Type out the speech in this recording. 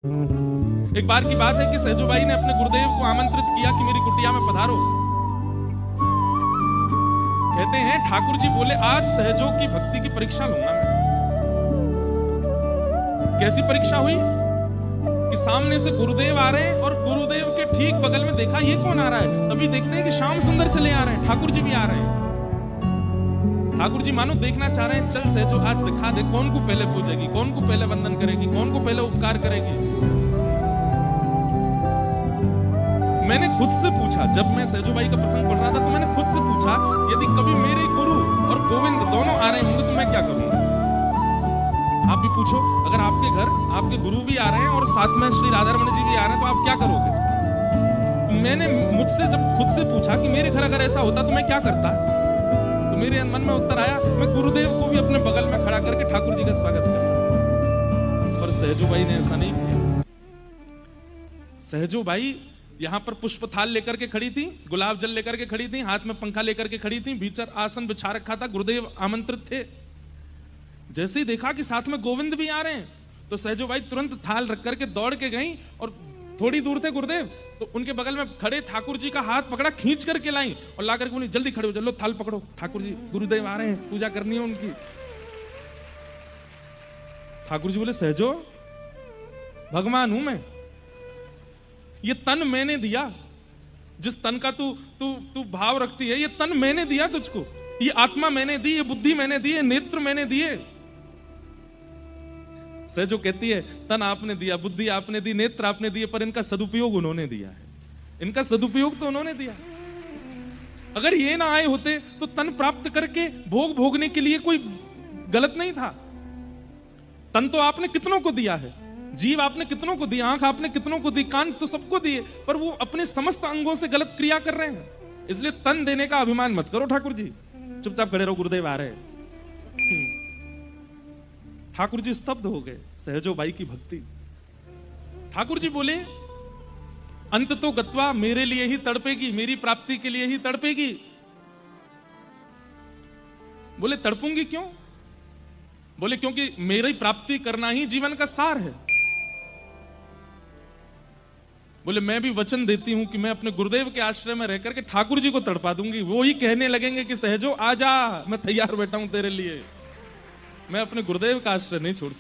एक बार की बात है कि सहजोबाई ने अपने गुरुदेव को आमंत्रित किया कि मेरी कुटिया में पधारो। कहते हैं ठाकुर जी बोले आज सहजो की भक्ति की परीक्षा लूंगा मैं। कैसी परीक्षा हुई कि सामने से गुरुदेव आ रहे हैं और गुरुदेव के ठीक बगल में देखा ये कौन आ रहा है। तभी देखते हैं कि श्याम सुंदर चले आ रहे हैं, ठाकुर जी भी आ रहे हैं। ठाकुर जी मानो देखना चाह रहे हैं, चल सहजो आज दिखा दे कौन को पहले पूजेगी, कौन को पहले वंदन करेगी, कौन को पहले उपकार करेगी। मैंने खुद से पूछा, जब मैं सहजोबाई का प्रसंग पढ़ रहा था तो मैंने खुद से पूछा यदि कभी मेरे गुरु और गोविंद दोनों आ रहे होंगे तो मैं क्या करूंगा। आप भी पूछो, अगर आपके घर आपके गुरु भी आ रहे हैं और साथ में श्री राधारमण जी भी आ रहे हैं तो आप क्या करोगे। मैंने मुझसे जब खुद से पूछा कि मेरे घर अगर ऐसा होता तो मैं क्या करता, तो मेरे मन में उत्तर आया मैं गुरुदेव को भी अपने बगल में खड़ा करके ठाकुर जी का स्वागत करता। पर सहजोबाई ने ऐसा नहीं किया। सहजोबाई यहां पर पुष्प थाल लेकर के खड़ी थी, गुलाब जल लेकर के खड़ी थी, हाथ में पंखा लेकर के खड़ी थी, भीतर आसन बिछा रखा था, गुरुदेव आमंत्रित थे। जैसे ही देखा कि साथ में गोविंद भी आ रहे हैं तो सहजोबाई तुरंत थाल रख करके दौड़ के गई और थोड़ी दूर थे गुरुदेव तो उनके बगल में खड़े ठाकुर जी का हाथ पकड़ा, खींच करके लाई और ला करके बोली जल्दी खड़े हो, चलो थाल पकड़ो, ठाकुर जी गुरुदेव आ रहे हैं, पूजा करनी है उनकी। ठाकुर जी बोले सहजो भगवान हूं मैं, ये तन मैंने दिया, जिस तन का तू तू तू भाव रखती है ये तन मैंने दिया तुझको, ये आत्मा मैंने दी, ये बुद्धि मैंने दी, ये नेत्र मैंने दिए। सहजो कहती है तन आपने दिया, बुद्धि आपने दी, नेत्र आपने दिए, पर इनका सदुपयोग उन्होंने दिया है, इनका सदुपयोग तो उन्होंने दिया। अगर ये ना आए होते तो तन प्राप्त करके भोग भोगने के लिए कोई गलत नहीं था। तन तो आपने कितनों को दिया है, जीव आपने कितनों को दी, आंख आपने कितनों को दी, कान तो सबको दिए, पर वो अपने समस्त अंगों से गलत क्रिया कर रहे हैं। इसलिए तन देने का अभिमान मत करो ठाकुर जी, चुपचाप खड़े रहो, गुरुदेव आ रहे हैं। ठाकुर जी स्तब्ध हो गए, सहजोबाई की भक्ति। ठाकुर जी बोले अंत तो गत्वा मेरे लिए ही तड़पेगी, मेरी प्राप्ति के लिए ही तड़पेगी। बोले तड़पूंगी क्यों, बोले क्योंकि मेरी प्राप्ति करना ही जीवन का सार है। बोले मैं भी वचन देती हूं कि मैं अपने गुरुदेव के आश्रय में रहकर के ठाकुर जी को तड़पा दूंगी, वो ही कहने लगेंगे कि सहजो आजा, मैं तैयार बैठा हूं तेरे लिए, मैं अपने गुरुदेव का आश्रय नहीं छोड़ सकती।